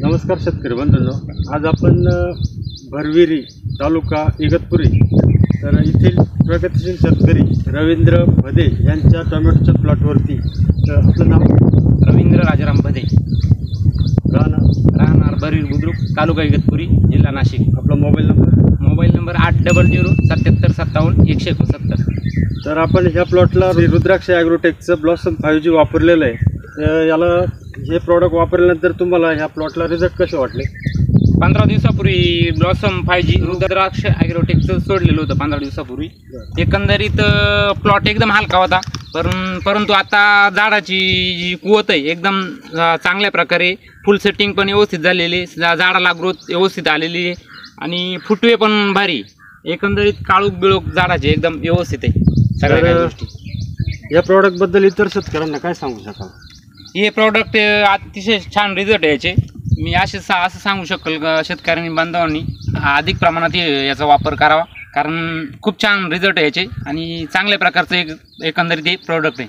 नमस्कार शेतकरी बंधूंनो, आज आपण भरविरी तालुका इगतपुरी तर येथील प्रगतिशील शेतकरी रवींद्र भदे यांच्या टोमॅटोच्या प्लॉटवरती. तर आपलं नाव? रवींद्र राजाराम भदे, राहणार भरवीर बुद्रुक, तालुका इगतपुरी, जिल्हा नाशिक. आपला मोबाईल नंबर? 8000575169. तर आपण ह्या प्लॉटला रुद्राक्ष ॲग्रोटेकचं ब्लॉसम 5G वापरलेलं आहे. तर याला हे प्रॉडक्ट वापरल्यानंतर तुम्हाला ह्या प्लॉटला रिझल्ट कसे वाटले? 15 दिवसापूर्वी ब्लॉसम 5G रुद्राक्ष ॲग्रोटेकचं सोडलेलं होतं 15 दिवसापूर्वी. एकंदरीत प्लॉट एकदम हलका होता, परंतु आता झाडाची जी कुवत आहे एकदम चांगल्या प्रकारे फुल सेटिंग पण व्यवस्थित झालेली, झाडाला ग्रोथ व्यवस्थित आलेली आहे आणि फुटवे पण भारी. एकंदरीत काळूक बिळूक झाडाचे एकदम व्यवस्थित आहे सगळ्या काही गोष्टी. या प्रॉडक्टबद्दल इतर शेतकऱ्यांना काय सांगू शकाल? हे प्रॉडक्ट अतिशय छान रिझल्ट यायचे. मी असं सांगू शकेल शेतकऱ्यांनी बांधवांनी अधिक प्रमाणात याचा वापर करावा, कारण खूप छान रिझल्ट यायचे आणि चांगल्या प्रकारचं एकंदरीत हे प्रॉडक्ट आहे.